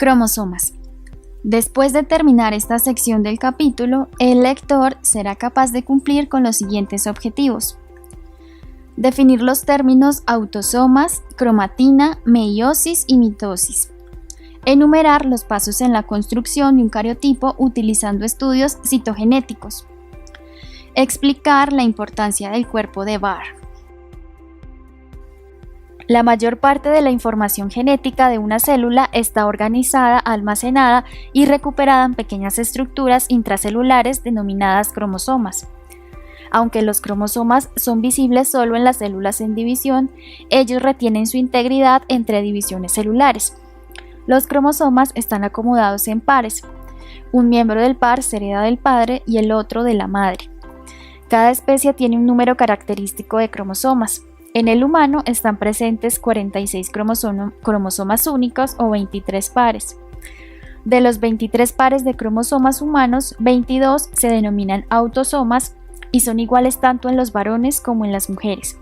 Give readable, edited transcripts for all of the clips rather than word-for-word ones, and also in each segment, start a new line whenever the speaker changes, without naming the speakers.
Cromosomas. Después de terminar esta sección del capítulo, el lector será capaz de cumplir con los siguientes objetivos. Definir los términos autosomas, cromatina, meiosis y mitosis. Enumerar los pasos en la construcción de un cariotipo utilizando estudios citogenéticos. Explicar la importancia del cuerpo de Barr. La mayor parte de la información genética de una célula está organizada, almacenada y recuperada en pequeñas estructuras intracelulares denominadas cromosomas. Aunque los cromosomas son visibles solo en las células en división, ellos retienen su integridad entre divisiones celulares. Los cromosomas están acomodados en pares. Un miembro del par se hereda del padre y el otro de la madre. Cada especie tiene un número característico de cromosomas. En el humano están presentes 46 cromosomas únicos o 23 pares. De los 23 pares de cromosomas humanos, 22 se denominan autosomas y son iguales tanto en los varones como en las mujeres.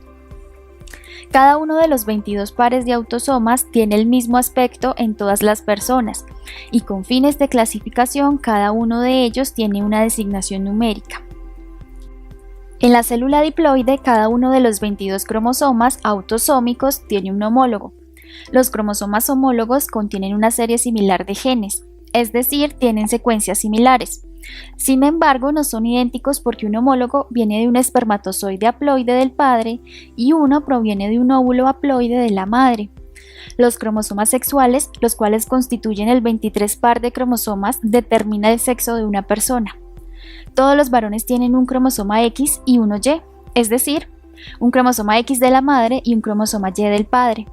Cada uno de los 22 pares de autosomas tiene el mismo aspecto en todas las personas y con fines de clasificación cada uno de ellos tiene una designación numérica. En la célula diploide, cada uno de los 22 cromosomas autosómicos tiene un homólogo. Los cromosomas homólogos contienen una serie similar de genes, es decir, tienen secuencias similares. Sin embargo, no son idénticos porque un homólogo viene de un espermatozoide haploide del padre y uno proviene de un óvulo haploide de la madre. Los cromosomas sexuales, los cuales constituyen el 23 par de cromosomas, determinan el sexo de una persona. Todos los varones tienen un cromosoma X y uno Y, es decir, un cromosoma X de la madre y un cromosoma Y del padre.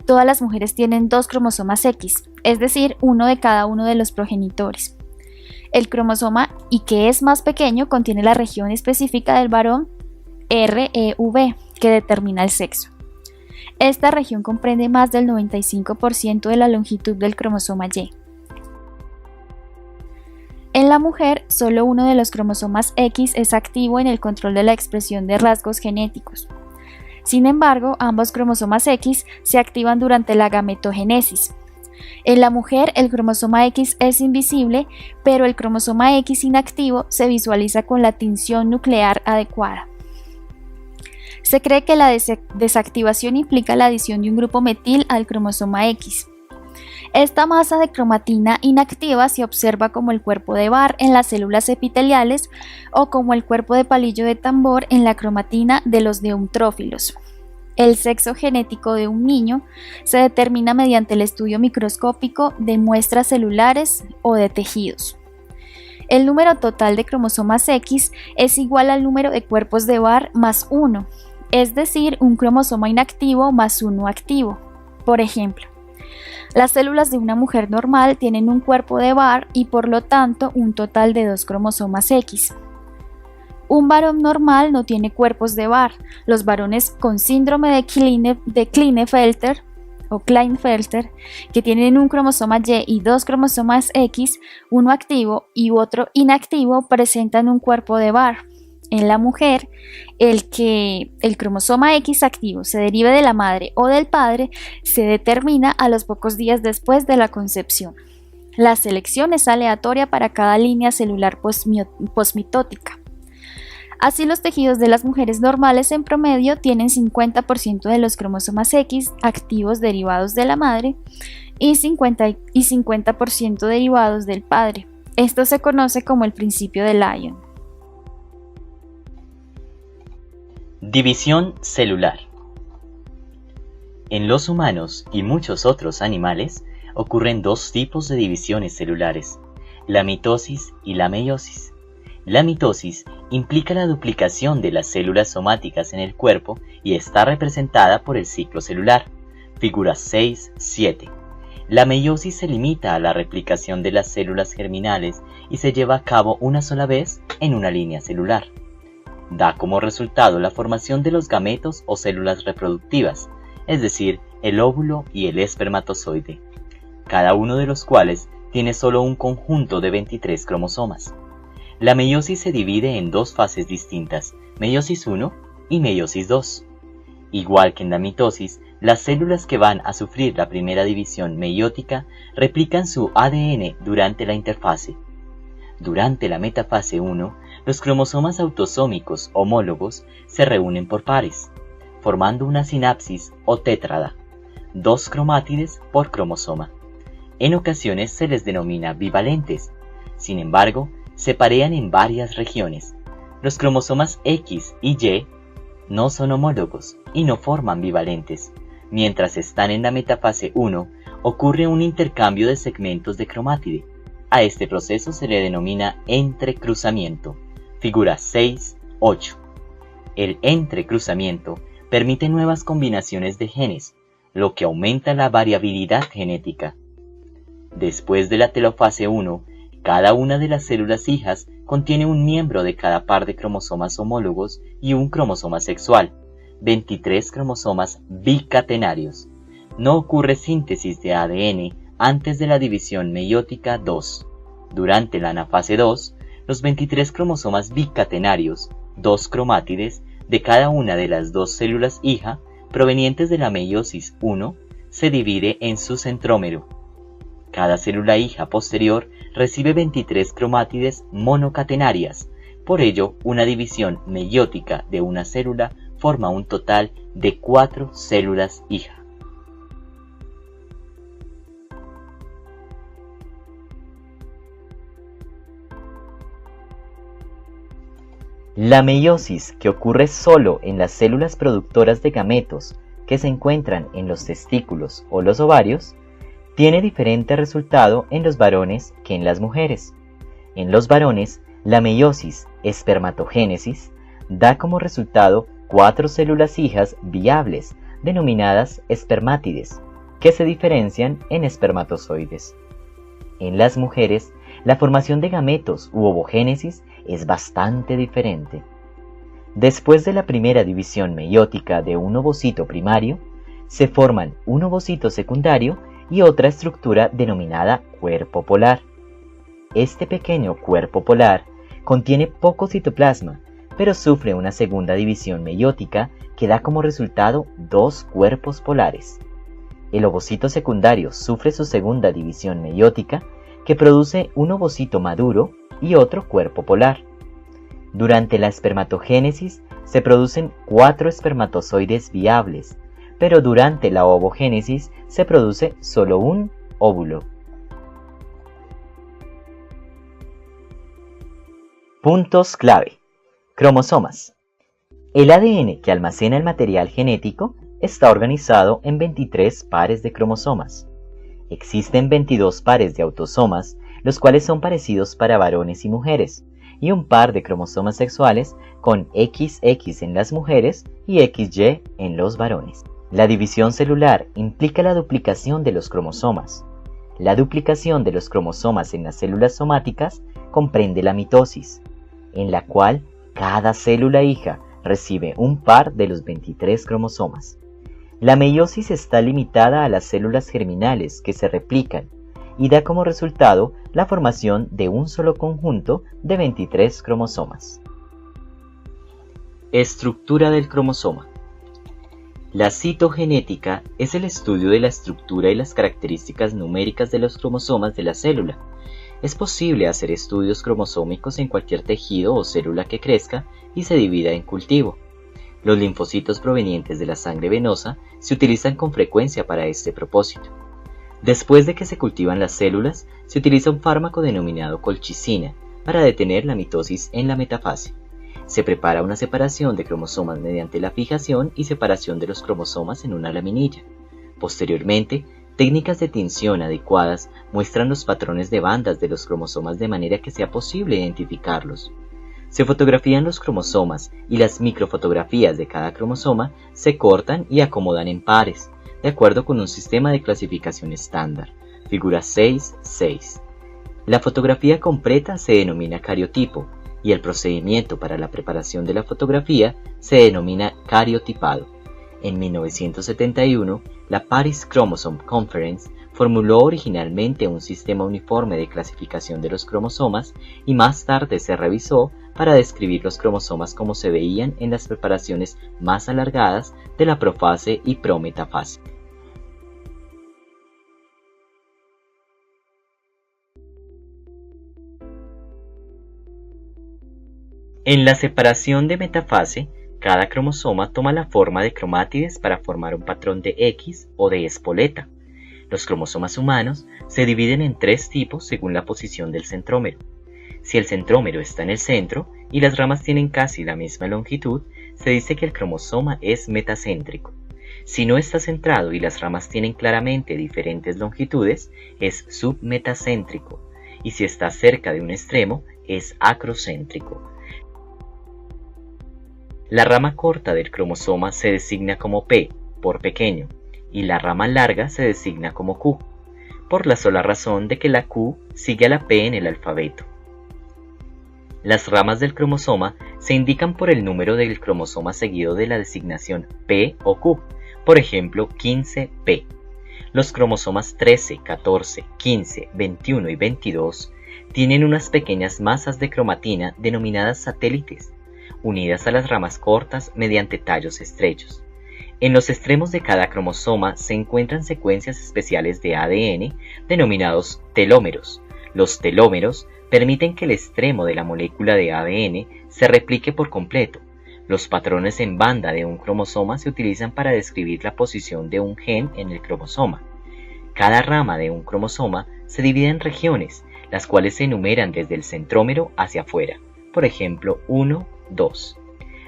Todas las mujeres tienen 2 cromosomas X, es decir, uno de cada uno de los progenitores. El cromosoma Y, que es más pequeño, contiene la región específica del varón REV, que determina el sexo. Esta región comprende más del 95% de la longitud del cromosoma Y. En la mujer, solo uno de los cromosomas X es activo en el control de la expresión de rasgos genéticos. Sin embargo, ambos cromosomas X se activan durante la gametogénesis. En la mujer, el cromosoma X es invisible, pero el cromosoma X inactivo se visualiza con la tinción nuclear adecuada. Se cree que la desactivación implica la adición de un grupo metil al cromosoma X. Esta masa de cromatina inactiva se observa como el cuerpo de Barr en las células epiteliales o como el cuerpo de palillo de tambor en la cromatina de los neutrófilos. El sexo genético de un niño se determina mediante el estudio microscópico de muestras celulares o de tejidos. El número total de cromosomas X es igual al número de cuerpos de Barr más 1, es decir, un cromosoma inactivo más uno activo. Por ejemplo, las células de una mujer normal tienen un cuerpo de Barr y por lo tanto un total de 2 cromosomas X. Un varón normal no tiene cuerpos de Barr. Los varones con síndrome de Klinefelter o Klinefelter, que tienen un cromosoma Y y 2 cromosomas X, uno activo y otro inactivo, presentan un cuerpo de Barr. En la mujer, el que el cromosoma X activo se derive de la madre o del padre se determina a los pocos días después de la concepción. La selección es aleatoria para cada línea celular posmitótica. Así, los tejidos de las mujeres normales en promedio tienen 50% de los cromosomas X activos derivados de la madre y 50% derivados del padre. Esto se conoce como el principio de Lyon.
División celular. En los humanos y muchos otros animales ocurren 2 tipos de divisiones celulares, la mitosis y la meiosis. La mitosis implica la duplicación de las células somáticas en el cuerpo y está representada por el ciclo celular, figuras 6-7. La meiosis se limita a la replicación de las células germinales y se lleva a cabo una sola vez en una línea celular. Da como resultado la formación de los gametos o células reproductivas, es decir, el óvulo y el espermatozoide, cada uno de los cuales tiene solo un conjunto de 23 cromosomas. La meiosis se divide en 2 fases distintas, meiosis 1 y meiosis 2. Igual que en la mitosis, Las células que van a sufrir la primera división meiótica replican su ADN durante la interfase. Durante la metafase 1, los cromosomas autosómicos homólogos se reúnen por pares, formando una sinapsis o tétrada, 2 cromátides por cromosoma. En ocasiones se les denomina bivalentes. Sin embargo, se parean en varias regiones. Los cromosomas X y Y no son homólogos y no forman bivalentes. Mientras están en la metafase 1, ocurre un intercambio de segmentos de cromátide. A este proceso se le denomina entrecruzamiento. Figura 6.8. El entrecruzamiento permite nuevas combinaciones de genes, lo que aumenta la variabilidad genética. Después de la telofase 1, cada una de las células hijas contiene un miembro de cada par de cromosomas homólogos y un cromosoma sexual, 23 cromosomas bicatenarios. No ocurre síntesis de ADN antes de la división meiótica 2. Durante la anafase 2, los 23 cromosomas bicatenarios, 2 cromátides, de cada una de las 2 células hija, provenientes de la meiosis 1, se divide en su centrómero. Cada célula hija posterior recibe 23 cromátides monocatenarias. Por ello, una división meiótica de una célula forma un total de 4 células hija. La meiosis, que ocurre solo en las células productoras de gametos que se encuentran en los testículos o los ovarios, tiene diferente resultado en los varones que en las mujeres. En los varones, la meiosis, espermatogénesis, da como resultado 4 células hijas viables, denominadas espermátides, que se diferencian en espermatozoides. En las mujeres, la formación de gametos u ovogénesis es bastante diferente. Después de la primera división meiótica de un ovocito primario, se forman un ovocito secundario y otra estructura denominada cuerpo polar. Este pequeño cuerpo polar contiene poco citoplasma, pero sufre una segunda división meiótica que da como resultado 2 cuerpos polares. El ovocito secundario sufre su segunda división meiótica que produce un ovocito maduro y otro cuerpo polar. Durante la espermatogénesis se producen 4 espermatozoides viables, pero durante la ovogénesis se produce solo un óvulo. Puntos clave. Cromosomas. El ADN que almacena el material genético está organizado en 23 pares de cromosomas. Existen 22 pares de autosomas, los cuales son parecidos para varones y mujeres, y un par de cromosomas sexuales con XX en las mujeres y XY en los varones. La división celular implica la duplicación de los cromosomas. La duplicación de los cromosomas en las células somáticas comprende la mitosis, en la cual cada célula hija recibe un par de los 23 cromosomas. La meiosis está limitada a las células germinales que se replican y da como resultado la formación de un solo conjunto de 23 cromosomas. Estructura del cromosoma. La citogenética es el estudio de la estructura y las características numéricas de los cromosomas de la célula. Es posible hacer estudios cromosómicos en cualquier tejido o célula que crezca y se divida en cultivo. Los linfocitos provenientes de la sangre venosa se utilizan con frecuencia para este propósito. Después de que se cultivan las células, se utiliza un fármaco denominado colchicina para detener la mitosis en la metafase. Se prepara una separación de cromosomas mediante la fijación y separación de los cromosomas en una laminilla. Posteriormente, técnicas de tinción adecuadas muestran los patrones de bandas de los cromosomas de manera que sea posible identificarlos. Se fotografían los cromosomas y las microfotografías de cada cromosoma se cortan y acomodan en pares, de acuerdo con un sistema de clasificación estándar, figura 6.6. La fotografía completa se denomina cariotipo y el procedimiento para la preparación de la fotografía se denomina cariotipado. En 1971, la Paris Chromosome Conference formuló originalmente un sistema uniforme de clasificación de los cromosomas y más tarde se revisó para describir los cromosomas como se veían en las preparaciones más alargadas de la profase y prometafase. En la separación de metafase, cada cromosoma toma la forma de cromátides para formar un patrón de X o de espoleta. Los cromosomas humanos se dividen en tres tipos según la posición del centrómero. Si el centrómero está en el centro y las ramas tienen casi la misma longitud, se dice que el cromosoma es metacéntrico. Si no está centrado y las ramas tienen claramente diferentes longitudes, es submetacéntrico, y si está cerca de un extremo, es acrocéntrico. La rama corta del cromosoma se designa como P, por pequeño, y la rama larga se designa como Q, por la sola razón de que la Q sigue a la P en el alfabeto. Las ramas del cromosoma se indican por el número del cromosoma seguido de la designación P o Q, por ejemplo 15P. Los cromosomas 13, 14, 15, 21 y 22 tienen unas pequeñas masas de cromatina denominadas satélites, unidas a las ramas cortas mediante tallos estrechos. En los extremos de cada cromosoma se encuentran secuencias especiales de ADN denominados telómeros. Los telómeros permiten que el extremo de la molécula de ADN se replique por completo. Los patrones en banda de un cromosoma se utilizan para describir la posición de un gen en el cromosoma. Cada rama de un cromosoma se divide en regiones, las cuales se enumeran desde el centrómero hacia afuera, por ejemplo 1, 2.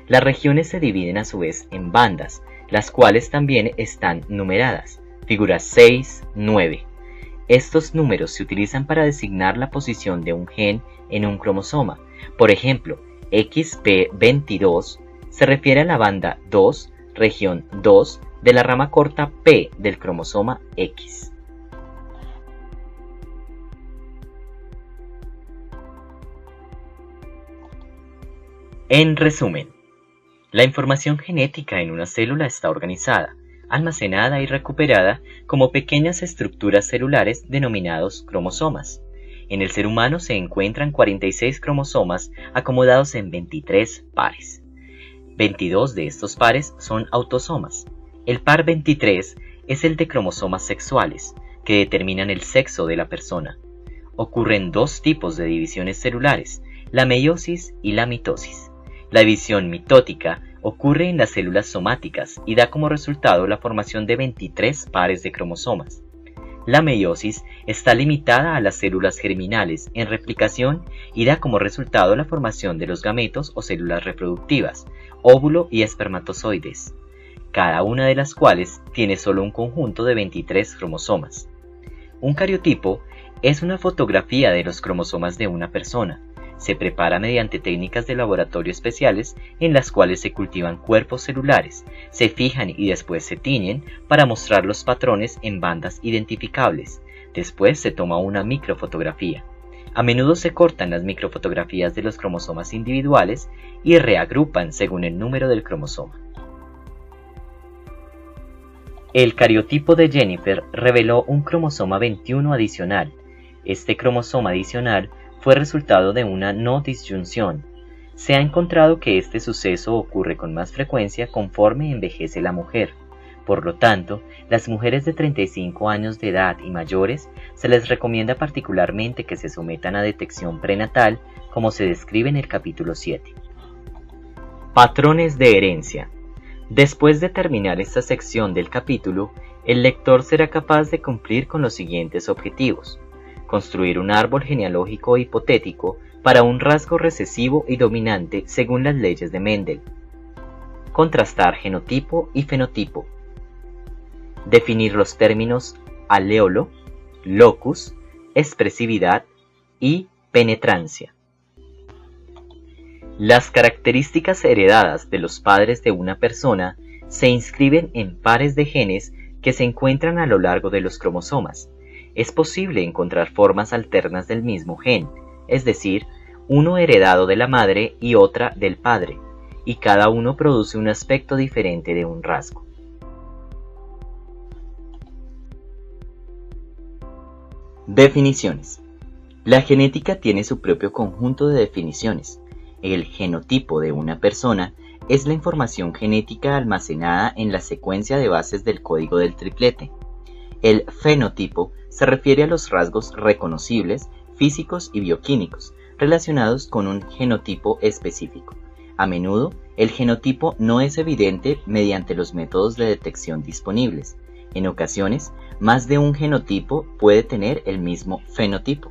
Las regiones se dividen a su vez en bandas, las cuales también están numeradas, figuras 6, 9. Estos números se utilizan para designar la posición de un gen en un cromosoma. Por ejemplo, XP22 se refiere a la banda 2, región 2, de la rama corta P del cromosoma X. En resumen, la información genética en una célula está organizada, almacenada y recuperada como pequeñas estructuras celulares denominados cromosomas. En el ser humano se encuentran 46 cromosomas acomodados en 23 pares. 22 de estos pares son autosomas. El par 23 es el de cromosomas sexuales, que determinan el sexo de la persona. Ocurren dos tipos de divisiones celulares, la meiosis y la mitosis. La división mitótica ocurre en las células somáticas y da como resultado la formación de 23 pares de cromosomas. La meiosis está limitada a las células germinales en replicación y da como resultado la formación de los gametos o células reproductivas, óvulo y espermatozoides, cada una de las cuales tiene solo un conjunto de 23 cromosomas. Un cariotipo es una fotografía de los cromosomas de una persona. Se prepara mediante técnicas de laboratorio especiales en las cuales se cultivan cuerpos celulares, se fijan y después se tiñen para mostrar los patrones en bandas identificables. Después se toma una microfotografía. A menudo se cortan las microfotografías de los cromosomas individuales y reagrupan según el número del cromosoma. El cariotipo de Jennifer reveló un cromosoma 21 adicional. Este cromosoma adicional fue resultado de una no disyunción. Se ha encontrado que este suceso ocurre con más frecuencia conforme envejece la mujer. Por lo tanto, las mujeres de 35 años de edad y mayores se les recomienda particularmente que se sometan a detección prenatal, como se describe en el capítulo 7. Patrones de herencia. Después de terminar esta sección del capítulo, el lector será capaz de cumplir con los siguientes objetivos: construir un árbol genealógico hipotético para un rasgo recesivo y dominante según las leyes de Mendel, contrastar genotipo y fenotipo, definir los términos aleolo, locus, expresividad y penetrancia. Las características heredadas de los padres de una persona se inscriben en pares de genes que se encuentran a lo largo de los cromosomas. Es posible encontrar formas alternas del mismo gen, es decir, uno heredado de la madre y otra del padre, y cada uno produce un aspecto diferente de un rasgo. Definiciones. La genética tiene su propio conjunto de definiciones. El genotipo de una persona es la información genética almacenada en la secuencia de bases del código del triplete. El fenotipo se refiere a los rasgos reconocibles, físicos y bioquímicos relacionados con un genotipo específico. A menudo, el genotipo no es evidente mediante los métodos de detección disponibles. En ocasiones, más de un genotipo puede tener el mismo fenotipo.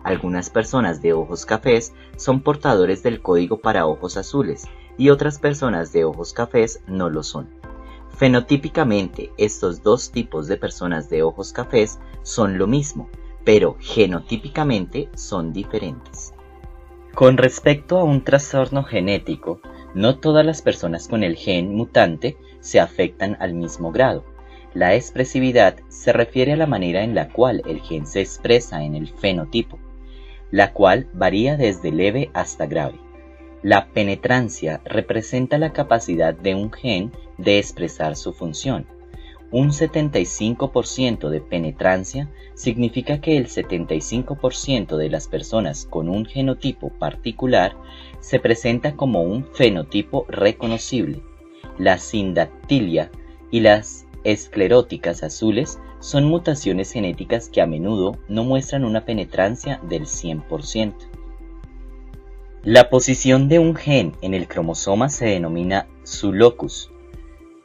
Algunas personas de ojos cafés son portadores del código para ojos azules y otras personas de ojos cafés no lo son. Fenotípicamente, estos dos tipos de personas de ojos cafés son lo mismo, pero genotípicamente son diferentes. Con respecto a un trastorno genético, no todas las personas con el gen mutante se afectan al mismo grado. La expresividad se refiere a la manera en la cual el gen se expresa en el fenotipo, la cual varía desde leve hasta grave. La penetrancia representa la capacidad de un gen de expresar su función. Un 75% de penetrancia significa que el 75% de las personas con un genotipo particular se presenta como un fenotipo reconocible. La sindactilia y las escleróticas azules son mutaciones genéticas que a menudo no muestran una penetrancia del 100%. La posición de un gen en el cromosoma se denomina su locus,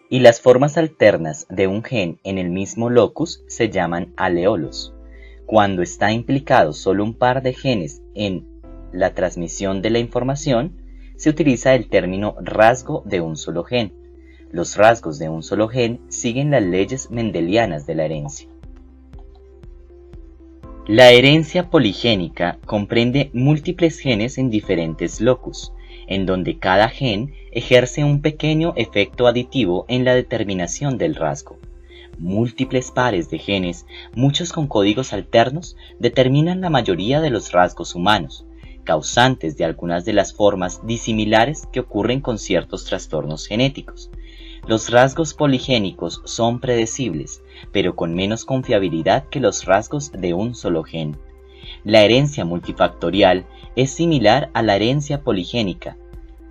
y las formas alternas de un gen en el mismo locus se llaman aleolos. Cuando está implicado solo un par de genes en la transmisión de la información, se utiliza el término rasgo de un solo gen. Los rasgos de un solo gen siguen las leyes mendelianas de la herencia. La herencia poligénica comprende múltiples genes en diferentes locus, en donde cada gen ejerce un pequeño efecto aditivo en la determinación del rasgo. Múltiples pares de genes, muchos con códigos alternos, determinan la mayoría de los rasgos humanos, causantes de algunas de las formas disimilares que ocurren con ciertos trastornos genéticos. Los rasgos poligénicos son predecibles, pero con menos confiabilidad que los rasgos de un solo gen. La herencia multifactorial es similar a la herencia poligénica,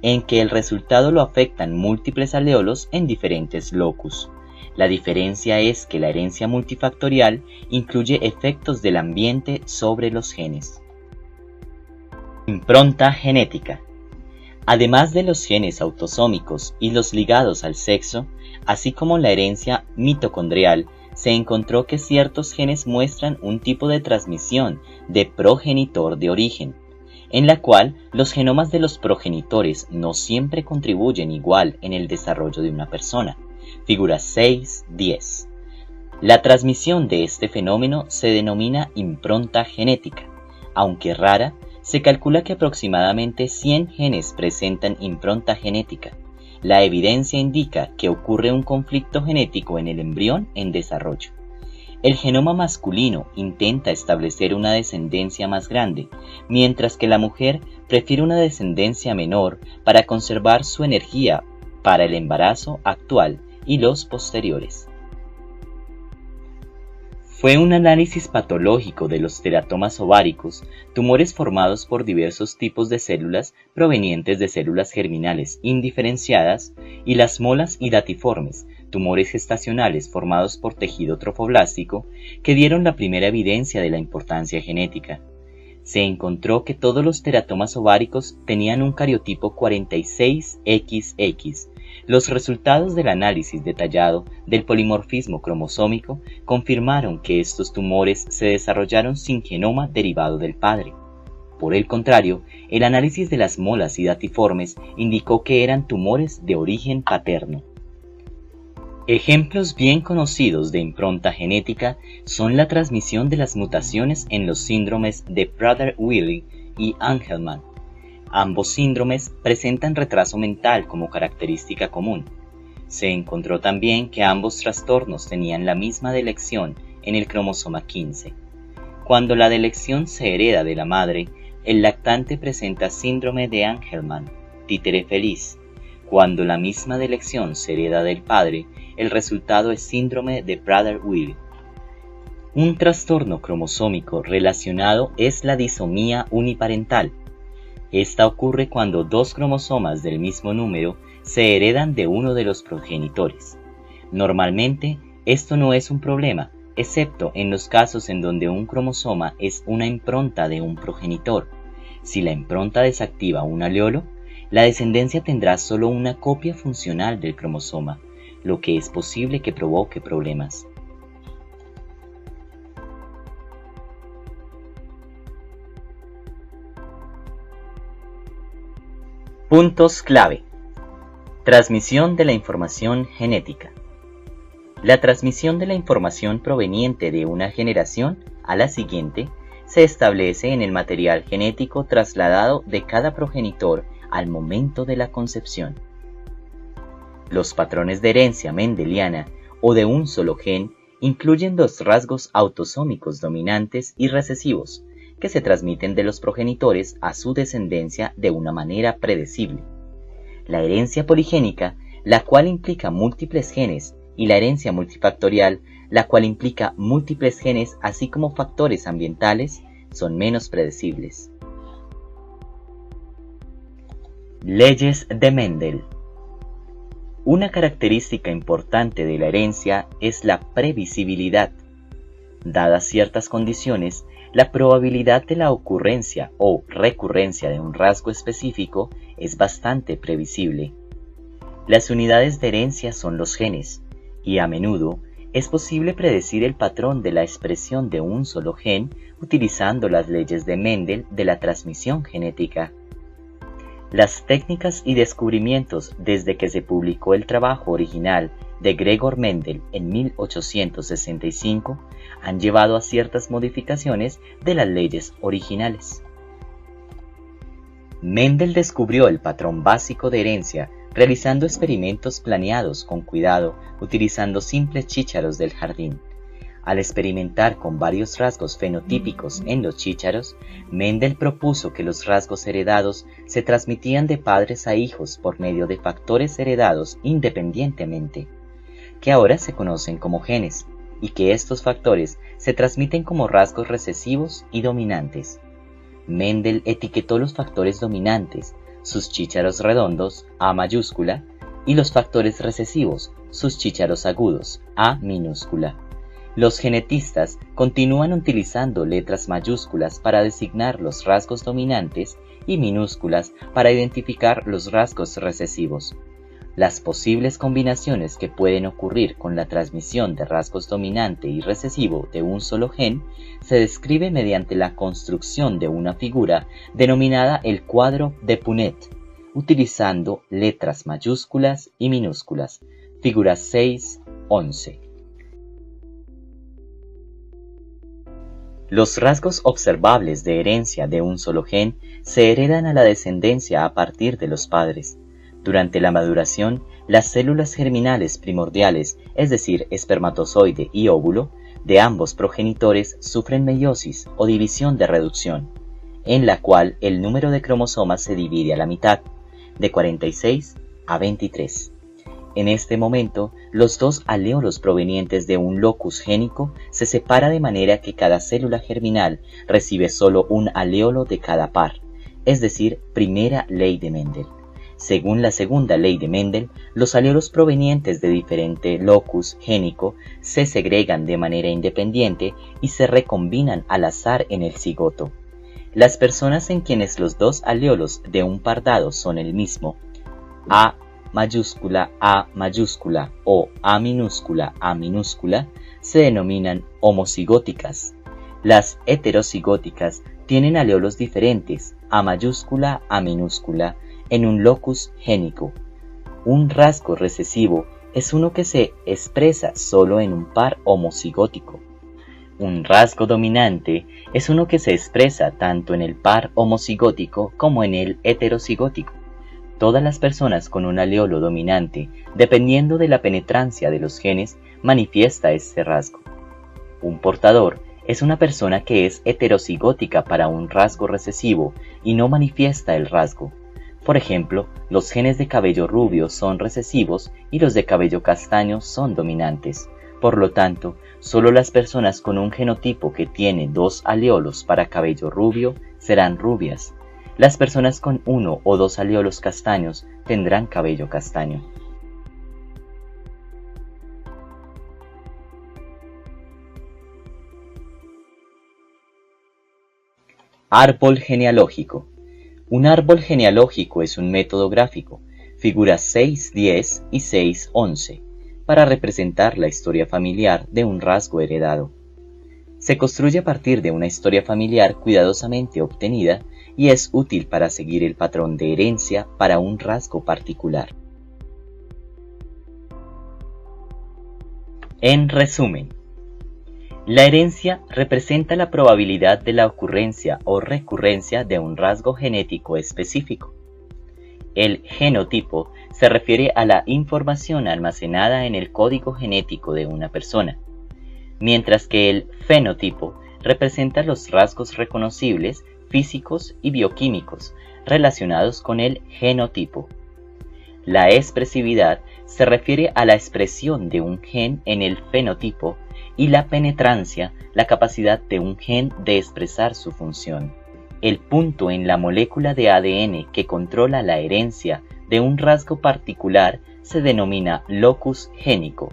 en que el resultado lo afectan múltiples aleolos en diferentes locus. La diferencia es que la herencia multifactorial incluye efectos del ambiente sobre los genes. Impronta genética. Además de los genes autosómicos y los ligados al sexo, así como la herencia mitocondrial, se encontró que ciertos genes muestran un tipo de transmisión de progenitor de origen, en la cual los genomas de los progenitores no siempre contribuyen igual en el desarrollo de una persona. Figura 6.10. La transmisión de este fenómeno se denomina impronta genética. Aunque rara, se calcula que aproximadamente 100 genes presentan impronta genética. La evidencia indica que ocurre un conflicto genético en el embrión en desarrollo. El genoma masculino intenta establecer una descendencia más grande, mientras que la mujer prefiere una descendencia menor para conservar su energía para el embarazo actual y los posteriores. Fue un análisis patológico de los teratomas ováricos, tumores formados por diversos tipos de células provenientes de células germinales indiferenciadas, y las molas hidatiformes, tumores gestacionales formados por tejido trofoblástico, que dieron la primera evidencia de la importancia genética. Se encontró que todos los teratomas ováricos tenían un cariotipo 46XX. Los resultados del análisis detallado del polimorfismo cromosómico confirmaron que estos tumores se desarrollaron sin genoma derivado del padre. Por el contrario, el análisis de las molas hidatiformes indicó que eran tumores de origen paterno. Ejemplos bien conocidos de impronta genética son la transmisión de las mutaciones en los síndromes de Prader-Willi y Angelman. Ambos síndromes presentan retraso mental como característica común. Se encontró también que ambos trastornos tenían la misma delección en el cromosoma 15. Cuando la delección se hereda de la madre, el lactante presenta síndrome de Angelman, títere feliz. Cuando la misma delección se hereda del padre, el resultado es síndrome de Prader-Willi. Un trastorno cromosómico relacionado es la disomía uniparental. Esta ocurre cuando dos cromosomas del mismo número se heredan de uno de los progenitores. Normalmente, esto no es un problema, excepto en los casos en donde un cromosoma es una impronta de un progenitor. Si la impronta desactiva un aleolo, la descendencia tendrá solo una copia funcional del cromosoma, lo que es posible que provoque problemas. Puntos clave. Transmisión de la información genética. La transmisión de la información proveniente de una generación a la siguiente se establece en el material genético trasladado de cada progenitor al momento de la concepción. Los patrones de herencia mendeliana o de un solo gen incluyen los rasgos autosómicos dominantes y recesivos, que se transmiten de los progenitores a su descendencia de una manera predecible. La herencia poligénica, la cual implica múltiples genes, y la herencia multifactorial, la cual implica múltiples genes así como factores ambientales, son menos predecibles. Leyes de Mendel. Una característica importante de la herencia es la previsibilidad. Dadas ciertas condiciones, la probabilidad de la ocurrencia o recurrencia de un rasgo específico es bastante previsible. Las unidades de herencia son los genes, y a menudo es posible predecir el patrón de la expresión de un solo gen utilizando las leyes de Mendel de la transmisión genética. Las técnicas y descubrimientos desde que se publicó el trabajo original de Gregor Mendel en 1865 han llevado a ciertas modificaciones de las leyes originales. Mendel descubrió el patrón básico de herencia realizando experimentos planeados con cuidado utilizando simples chícharos del jardín. Al experimentar con varios rasgos fenotípicos en los chícharos, Mendel propuso que los rasgos heredados se transmitían de padres a hijos por medio de factores heredados independientemente, que ahora se conocen como genes, y que estos factores se transmiten como rasgos recesivos y dominantes. Mendel etiquetó los factores dominantes, sus chícharos redondos, A mayúscula, y los factores recesivos, sus chícharos agudos, A minúscula. Los genetistas continúan utilizando letras mayúsculas para designar los rasgos dominantes y minúsculas para identificar los rasgos recesivos. Las posibles combinaciones que pueden ocurrir con la transmisión de rasgos dominante y recesivo de un solo gen se describe mediante la construcción de una figura denominada el cuadro de Punnett, utilizando letras mayúsculas y minúsculas. Figura 6.11. Los rasgos observables de herencia de un solo gen se heredan a la descendencia a partir de los padres. Durante la maduración, las células germinales primordiales, es decir, espermatozoide y óvulo, de ambos progenitores sufren meiosis o división de reducción, en la cual el número de cromosomas se divide a la mitad, de 46 a 23. En este momento, los dos aleolos provenientes de un locus génico se separa de manera que cada célula germinal recibe solo un aleolo de cada par, es decir, primera ley de Mendel. Según la segunda ley de Mendel, los aleolos provenientes de diferente locus génico se segregan de manera independiente y se recombinan al azar en el cigoto. Las personas en quienes los dos aleolos de un par dado son el mismo, A mayúscula o A minúscula, se denominan homocigóticas. Las heterocigóticas tienen aleolos diferentes, A mayúscula, A minúscula, en un locus génico. Un rasgo recesivo es uno que se expresa solo en un par homocigótico. Un rasgo dominante es uno que se expresa tanto en el par homocigótico como en el heterocigótico. Todas las personas con un aleolo dominante, dependiendo de la penetrancia de los genes, manifiesta este rasgo. Un portador es una persona que es heterocigótica para un rasgo recesivo y no manifiesta el rasgo. Por ejemplo, los genes de cabello rubio son recesivos y los de cabello castaño son dominantes. Por lo tanto, solo las personas con un genotipo que tiene 2 aleolos para cabello rubio serán rubias. Las personas con 1 o 2 aleolos castaños tendrán cabello castaño. Árbol genealógico. Un árbol genealógico es un método gráfico, figuras 6.10 y 6.11, para representar la historia familiar de un rasgo heredado. Se construye a partir de una historia familiar cuidadosamente obtenida y es útil para seguir el patrón de herencia para un rasgo particular. En resumen, la herencia representa la probabilidad de la ocurrencia o recurrencia de un rasgo genético específico. El genotipo se refiere a la información almacenada en el código genético de una persona, mientras que el fenotipo representa los rasgos reconocibles, físicos y bioquímicos relacionados con el genotipo. La expresividad se refiere a la expresión de un gen en el fenotipo y la penetrancia, la capacidad de un gen de expresar su función. El punto en la molécula de ADN que controla la herencia de un rasgo particular se denomina locus génico.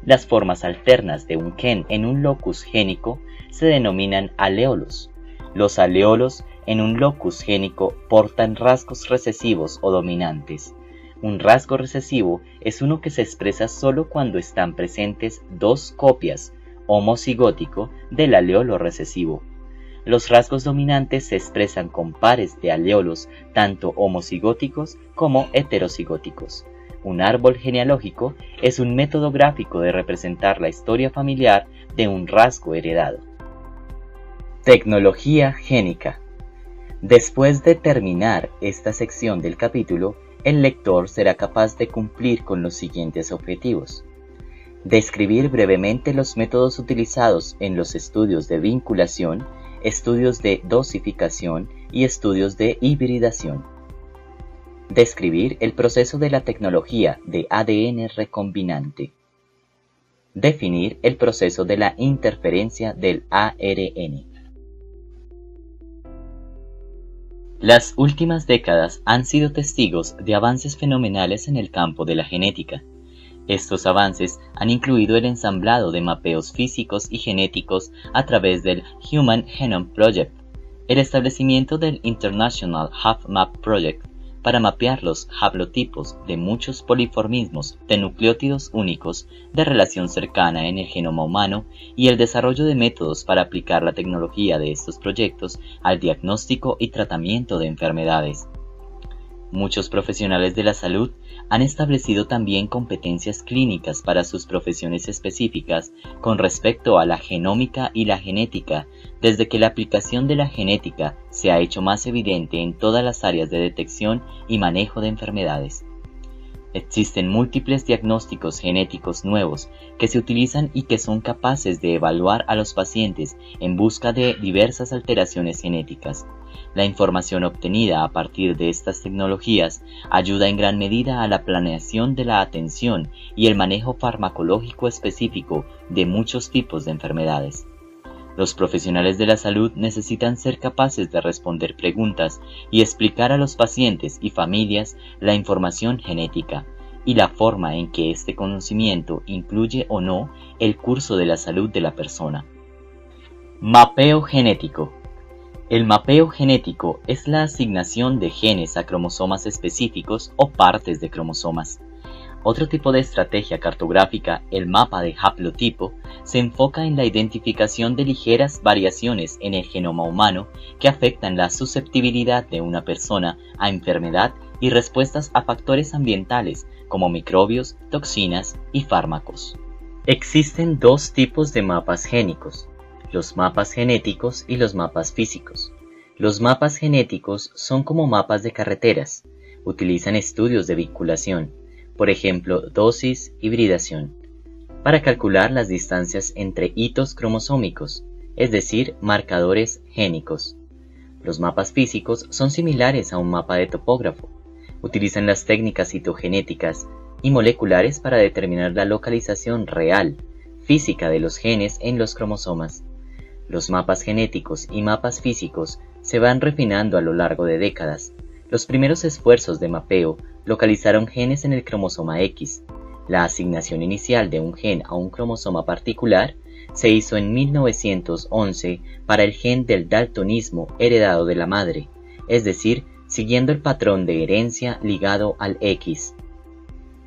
Las formas alternas de un gen en un locus génico se denominan aleolos. Los aleolos en un locus génico portan rasgos recesivos o dominantes. Un rasgo recesivo es uno que se expresa solo cuando están presentes 2 copias homocigótico del aleolo recesivo. Los rasgos dominantes se expresan con pares de aleolos tanto homocigóticos como heterocigóticos. Un árbol genealógico es un método gráfico de representar la historia familiar de un rasgo heredado. Tecnología génica. Después de terminar esta sección del capítulo, el lector será capaz de cumplir con los siguientes objetivos: describir brevemente los métodos utilizados en los estudios de vinculación, estudios de dosificación y estudios de hibridación. Describir el proceso de la tecnología de ADN recombinante. Definir el proceso de la interferencia del ARN. Las últimas décadas han sido testigos de avances fenomenales en el campo de la genética. Estos avances han incluido el ensamblado de mapeos físicos y genéticos a través del Human Genome Project, el establecimiento del International HuFMAP Project para mapear los haplotipos de muchos poliformismos de nucleótidos únicos de relación cercana en el genoma humano y el desarrollo de métodos para aplicar la tecnología de estos proyectos al diagnóstico y tratamiento de enfermedades. Muchos profesionales de la salud han establecido también competencias clínicas para sus profesiones específicas con respecto a la genómica y la genética, desde que la aplicación de la genética se ha hecho más evidente en todas las áreas de detección y manejo de enfermedades. Existen múltiples diagnósticos genéticos nuevos que se utilizan y que son capaces de evaluar a los pacientes en busca de diversas alteraciones genéticas. La información obtenida a partir de estas tecnologías ayuda en gran medida a la planeación de la atención y el manejo farmacológico específico de muchos tipos de enfermedades. Los profesionales de la salud necesitan ser capaces de responder preguntas y explicar a los pacientes y familias la información genética y la forma en que este conocimiento incluye o no el curso de la salud de la persona. Mapeo genético. El mapeo genético es la asignación de genes a cromosomas específicos o partes de cromosomas. Otro tipo de estrategia cartográfica, el mapa de haplotipo, se enfoca en la identificación de ligeras variaciones en el genoma humano que afectan la susceptibilidad de una persona a enfermedad y respuestas a factores ambientales como microbios, toxinas y fármacos. Existen 2 tipos de mapas génicos: los mapas genéticos y los mapas físicos. Los mapas genéticos son como mapas de carreteras, utilizan estudios de vinculación, por ejemplo, dosis, hibridación, para calcular las distancias entre hitos cromosómicos, es decir, marcadores génicos. Los mapas físicos son similares a un mapa de topógrafo. Utilizan las técnicas citogenéticas y moleculares para determinar la localización real, física de los genes en los cromosomas. Los mapas genéticos y mapas físicos se van refinando a lo largo de décadas. Los primeros esfuerzos de mapeo localizaron genes en el cromosoma X. La asignación inicial de un gen a un cromosoma particular se hizo en 1911 para el gen del daltonismo heredado de la madre, es decir, siguiendo el patrón de herencia ligado al X.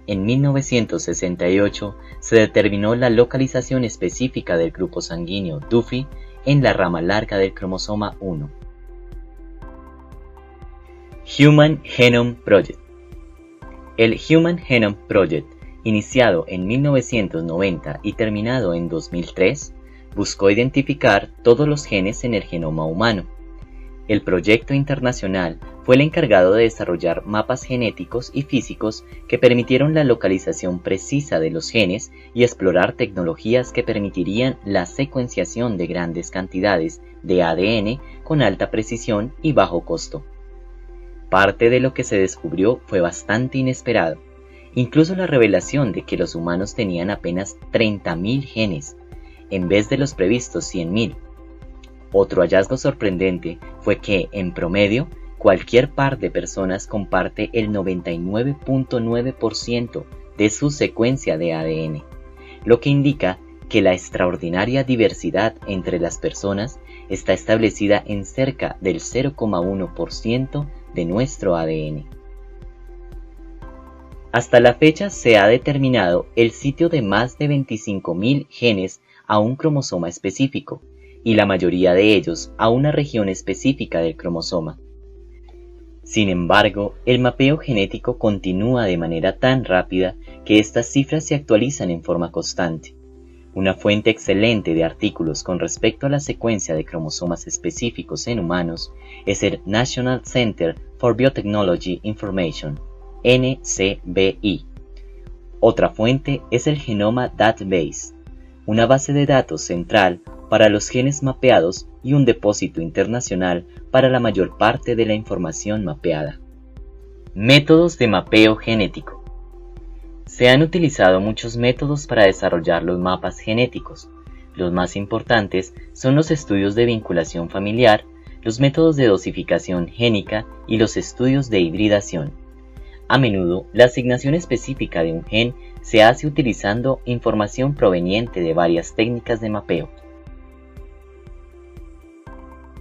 En 1968 se determinó la localización específica del grupo sanguíneo Duffy en la rama larga del cromosoma 1. Human Genome Project. El Human Genome Project, iniciado en 1990 y terminado en 2003, buscó identificar todos los genes en el genoma humano. El proyecto internacional fue el encargado de desarrollar mapas genéticos y físicos que permitieron la localización precisa de los genes y explorar tecnologías que permitirían la secuenciación de grandes cantidades de ADN con alta precisión y bajo costo. Parte de lo que se descubrió fue bastante inesperado, incluso la revelación de que los humanos tenían apenas 30.000 genes, en vez de los previstos 100.000. Otro hallazgo sorprendente fue que, en promedio, cualquier par de personas comparte el 99.9% de su secuencia de ADN, lo que indica que la extraordinaria diversidad entre las personas está establecida en cerca del 0,1% de nuestro ADN. Hasta la fecha se ha determinado el sitio de más de 25.000 genes a un cromosoma específico, y la mayoría de ellos a una región específica del cromosoma. Sin embargo, el mapeo genético continúa de manera tan rápida que estas cifras se actualizan en forma constante. Una fuente excelente de artículos con respecto a la secuencia de cromosomas específicos en humanos es el National Center for Biotechnology Information, NCBI. Otra fuente es el Genoma Database, una base de datos central para los genes mapeados y un depósito internacional para la mayor parte de la información mapeada. Métodos de mapeo genético. Se han utilizado muchos métodos para desarrollar los mapas genéticos. Los más importantes son los estudios de vinculación familiar, los métodos de dosificación génica y los estudios de hibridación. A menudo, la asignación específica de un gen se hace utilizando información proveniente de varias técnicas de mapeo.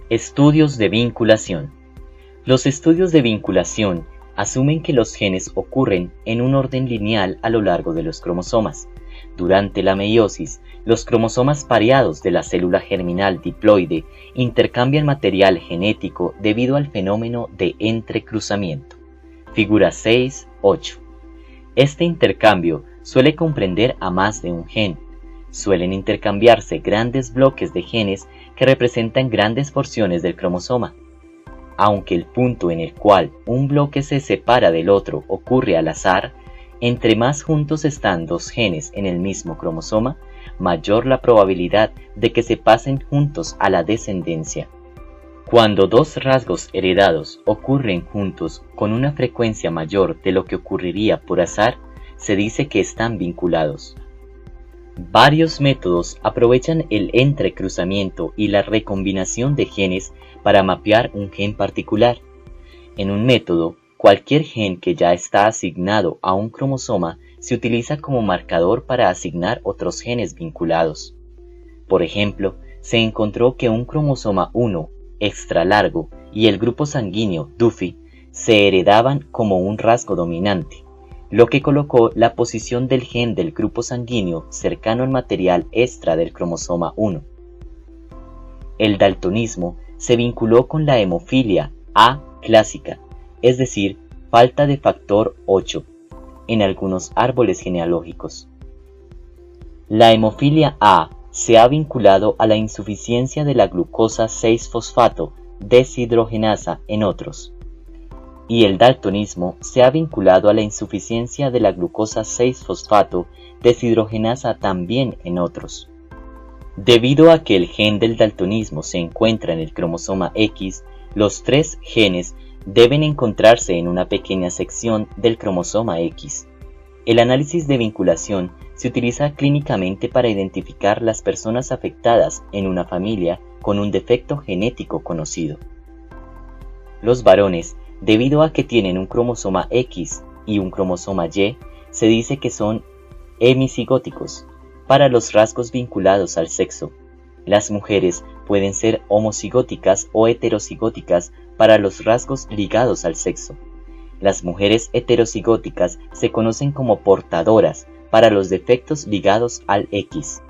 Estudios de vinculación. Los estudios de vinculación asumen que los genes ocurren en un orden lineal a lo largo de los cromosomas. Durante la meiosis, los cromosomas pareados de la célula germinal diploide intercambian material genético debido al fenómeno de entrecruzamiento. Figura 6.8. Este intercambio suele comprender a más de un gen. Suelen intercambiarse grandes bloques de genes que representan grandes porciones del cromosoma. Aunque el punto en el cual un bloque se separa del otro ocurre al azar, entre más juntos están dos genes en el mismo cromosoma, mayor la probabilidad de que se pasen juntos a la descendencia. Cuando dos rasgos heredados ocurren juntos con una frecuencia mayor de lo que ocurriría por azar, se dice que están vinculados. Varios métodos aprovechan el entrecruzamiento y la recombinación de genes para mapear un gen particular. En un método, cualquier gen que ya está asignado a un cromosoma se utiliza como marcador para asignar otros genes vinculados. Por ejemplo, se encontró que un cromosoma 1 extra largo y el grupo sanguíneo Duffy se heredaban como un rasgo dominante, lo que colocó la posición del gen del grupo sanguíneo cercano al material extra del cromosoma 1. El daltonismo se vinculó con la hemofilia A clásica, es decir, falta de factor 8, en algunos árboles genealógicos. La hemofilia A se ha vinculado a la insuficiencia de la glucosa 6-fosfato deshidrogenasa en otros. Y el daltonismo se ha vinculado a la insuficiencia de la glucosa 6-fosfato deshidrogenasa también en otros. Debido a que el gen del daltonismo se encuentra en el cromosoma X, los tres genes deben encontrarse en una pequeña sección del cromosoma X. El análisis de vinculación se se utiliza clínicamente para identificar las personas afectadas en una familia con un defecto genético conocido. Los varones, debido a que tienen un cromosoma X y un cromosoma Y, se dice que son hemicigóticos para los rasgos vinculados al sexo. Las mujeres pueden ser homocigóticas o heterocigóticas para los rasgos ligados al sexo. Las mujeres heterocigóticas se conocen como portadoras para los defectos ligados al X.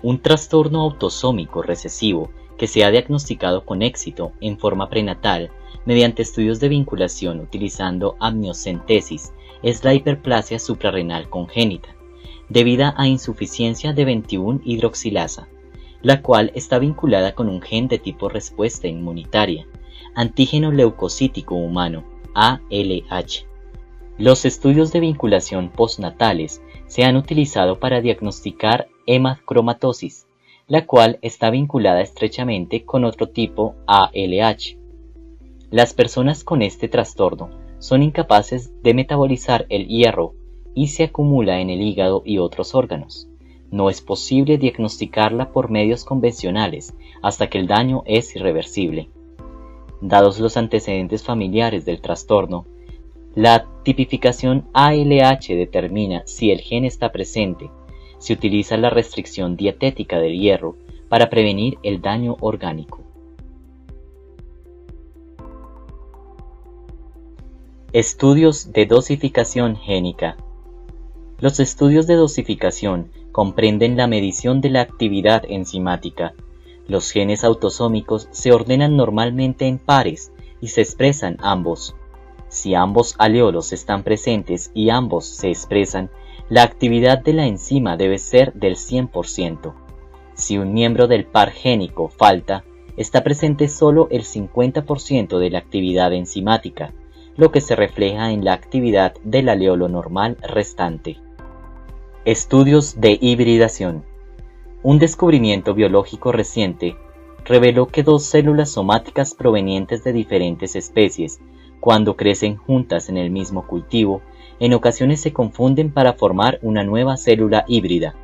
Un trastorno autosómico recesivo que se ha diagnosticado con éxito en forma prenatal mediante estudios de vinculación utilizando amniocentesis es la hiperplasia suprarrenal congénita, debida a insuficiencia de 21-hidroxilasa, la cual está vinculada con un gen de tipo respuesta inmunitaria, antígeno leucocítico humano, ALH. Los estudios de vinculación postnatales se han utilizado para diagnosticar hemacromatosis, la cual está vinculada estrechamente con otro tipo ALH. Las personas con este trastorno son incapaces de metabolizar el hierro y se acumula en el hígado y otros órganos. No es posible diagnosticarla por medios convencionales hasta que el daño es irreversible. Dados los antecedentes familiares del trastorno, la tipificación ALH determina si el gen está presente. Se utiliza la restricción dietética del hierro para prevenir el daño orgánico. Estudios de dosificación génica. Los estudios de dosificación comprenden la medición de la actividad enzimática. Los genes autosómicos se ordenan normalmente en pares y se expresan ambos. Si ambos aleolos están presentes y ambos se expresan, la actividad de la enzima debe ser del 100%. Si un miembro del par génico falta, está presente solo el 50% de la actividad enzimática, lo que se refleja en la actividad del aleolo normal restante. Estudios de hibridación. Un descubrimiento biológico reciente reveló que dos células somáticas provenientes de diferentes especies, cuando crecen juntas en el mismo cultivo, en ocasiones se confunden para formar una nueva célula híbrida.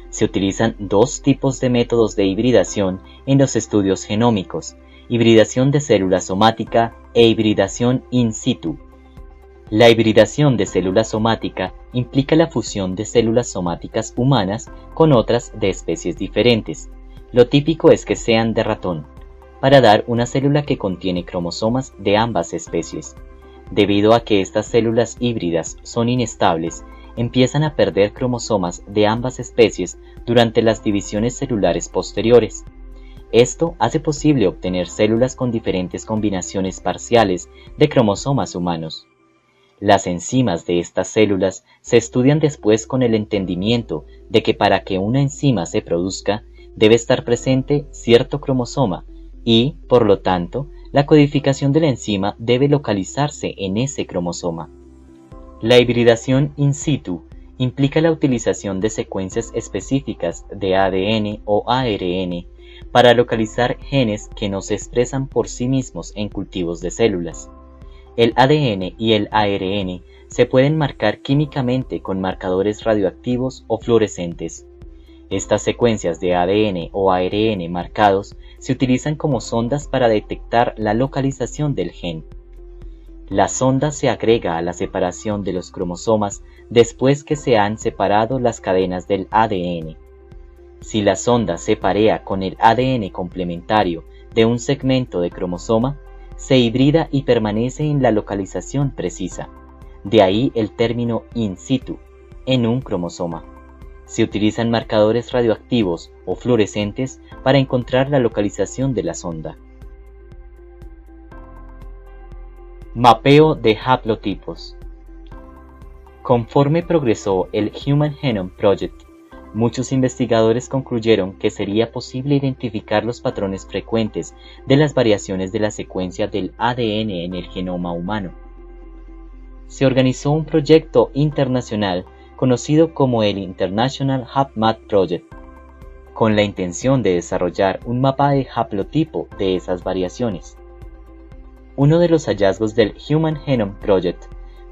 Se utilizan dos tipos de métodos de hibridación en los estudios genómicos: hibridación de célula somática e hibridación in situ. La hibridación de célula somática implica la fusión de células somáticas humanas con otras de especies diferentes. Lo típico es que sean de ratón, para dar una célula que contiene cromosomas de ambas especies. Debido a que estas células híbridas son inestables, empiezan a perder cromosomas de ambas especies durante las divisiones celulares posteriores. Esto hace posible obtener células con diferentes combinaciones parciales de cromosomas humanos. Las enzimas de estas células se estudian después con el entendimiento de que para que una enzima se produzca, debe estar presente cierto cromosoma y, por lo tanto, la codificación de la enzima debe localizarse en ese cromosoma. La hibridación in situ implica la utilización de secuencias específicas de ADN o ARN para localizar genes que no se expresan por sí mismos en cultivos de células. El ADN y el ARN se pueden marcar químicamente con marcadores radioactivos o fluorescentes. Estas secuencias de ADN o ARN marcados se utilizan como sondas para detectar la localización del gen. La sonda se agrega a la separación de los cromosomas después que se han separado las cadenas del ADN. Si la sonda se parea con el ADN complementario de un segmento de cromosoma, se hibrida y permanece en la localización precisa. De ahí el término in situ, en un cromosoma. Se utilizan marcadores radioactivos o fluorescentes para encontrar la localización de la sonda. Mapeo de haplotipos. Conforme progresó el Human Genome Project, muchos investigadores concluyeron que sería posible identificar los patrones frecuentes de las variaciones de la secuencia del ADN en el genoma humano. Se organizó un proyecto internacional conocido como el International HapMap Project, con la intención de desarrollar un mapa de haplotipo de esas variaciones. Uno de los hallazgos del Human Genome Project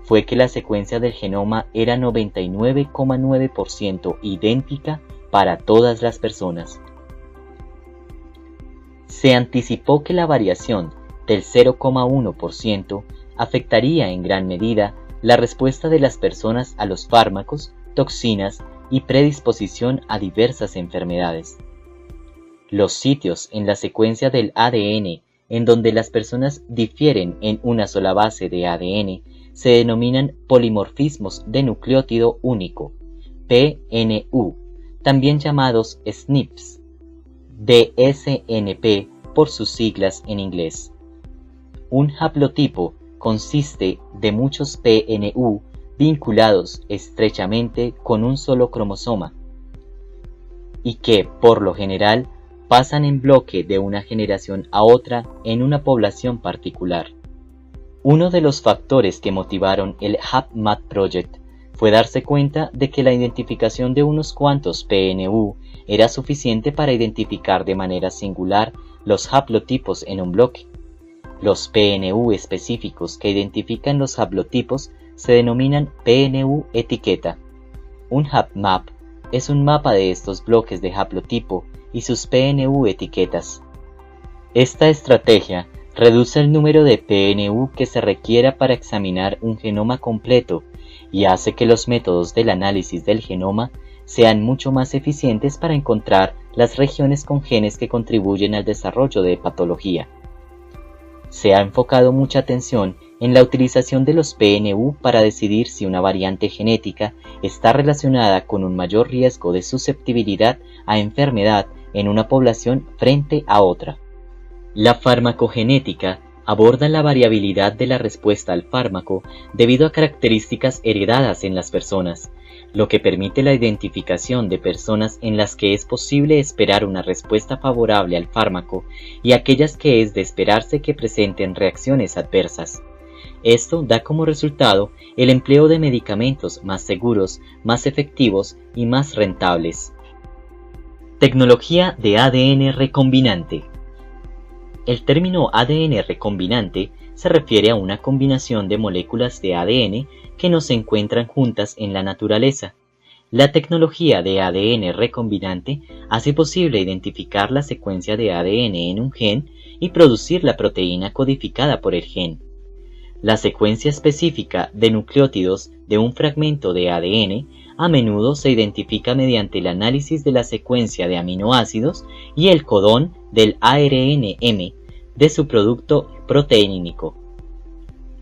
fue que la secuencia del genoma era 99,9% idéntica para todas las personas. Se anticipó que la variación del 0,1% afectaría en gran medida la respuesta de las personas a los fármacos, toxinas y predisposición a diversas enfermedades. Los sitios en la secuencia del ADN en donde las personas difieren en una sola base de ADN se denominan polimorfismos de nucleótido único, PNU, también llamados SNPs, DSNP por sus siglas en inglés. Un haplotipo consiste de muchos PNU vinculados estrechamente con un solo cromosoma y que, por lo general, pasan en bloque de una generación a otra en una población particular. Uno de los factores que motivaron el HapMap Project fue darse cuenta de que la identificación de unos cuantos PNU era suficiente para identificar de manera singular los haplotipos en un bloque. Los PNU específicos que identifican los haplotipos se denominan PNU etiqueta. Un HapMap es un mapa de estos bloques de haplotipo y sus PNU etiquetas. Esta estrategia reduce el número de PNU que se requiera para examinar un genoma completo y hace que los métodos del análisis del genoma sean mucho más eficientes para encontrar las regiones con genes que contribuyen al desarrollo de patología. Se ha enfocado mucha atención en la utilización de los PNU para decidir si una variante genética está relacionada con un mayor riesgo de susceptibilidad a enfermedad en una población frente a otra. La farmacogenética aborda la variabilidad de la respuesta al fármaco debido a características heredadas en las personas, lo que permite la identificación de personas en las que es posible esperar una respuesta favorable al fármaco y aquellas que es de esperarse que presenten reacciones adversas. Esto da como resultado el empleo de medicamentos más seguros, más efectivos y más rentables. Tecnología de ADN recombinante. El término ADN recombinante se refiere a una combinación de moléculas de ADN que no se encuentran juntas en la naturaleza. La tecnología de ADN recombinante hace posible identificar la secuencia de ADN en un gen y producir la proteína codificada por el gen. La secuencia específica de nucleótidos de un fragmento de ADN a menudo se identifica mediante el análisis de la secuencia de aminoácidos y el codón del ARNM de su producto proteínico.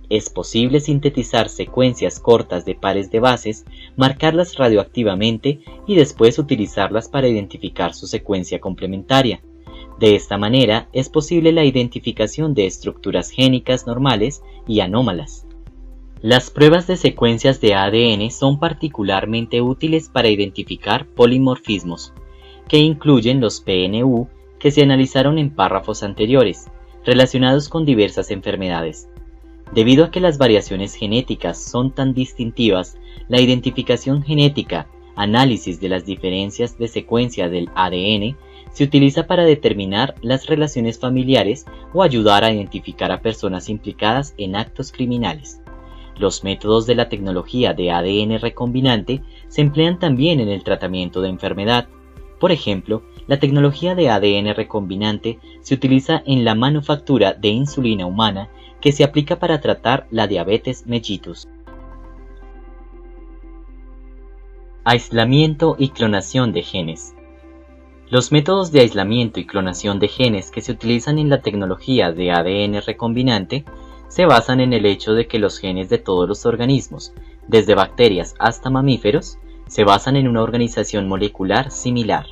Es posible sintetizar secuencias cortas de pares de bases, marcarlas radioactivamente y después utilizarlas para identificar su secuencia complementaria. De esta manera es posible la identificación de estructuras génicas normales y anómalas. Las pruebas de secuencias de ADN son particularmente útiles para identificar polimorfismos, que incluyen los PNU que se analizaron en párrafos anteriores, relacionados con diversas enfermedades. Debido a que las variaciones genéticas son tan distintivas, la identificación genética, análisis de las diferencias de secuencia del ADN, se utiliza para determinar las relaciones familiares o ayudar a identificar a personas implicadas en actos criminales. Los métodos de la tecnología de ADN recombinante se emplean también en el tratamiento de enfermedad. Por ejemplo, la tecnología de ADN recombinante se utiliza en la manufactura de insulina humana que se aplica para tratar la diabetes mellitus. Aislamiento y clonación de genes. Los métodos de aislamiento y clonación de genes que se utilizan en la tecnología de ADN recombinante se basan en el hecho de que los genes de todos los organismos, desde bacterias hasta mamíferos, se basan en una organización molecular similar.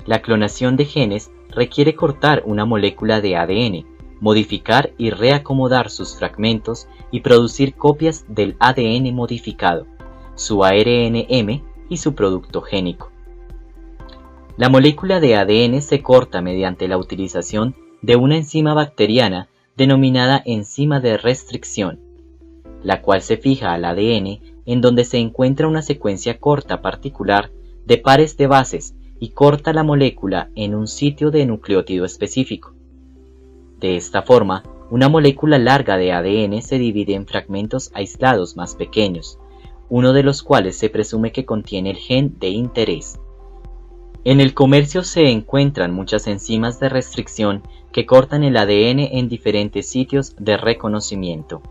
La clonación de genes requiere cortar una molécula de ADN, modificar y reacomodar sus fragmentos y producir copias del ADN modificado, su ARNM y su producto génico. La molécula de ADN se corta mediante la utilización de una enzima bacteriana denominada enzima de restricción, la cual se fija al ADN en donde se encuentra una secuencia corta particular de pares de bases y corta la molécula en un sitio de nucleótido específico. De esta forma, Una molécula larga de ADN se divide en fragmentos aislados más pequeños, uno de los cuales se presume que contiene el gen de interés. En el comercio se encuentran muchas enzimas de restricción que cortan el ADN en diferentes sitios de reconocimiento.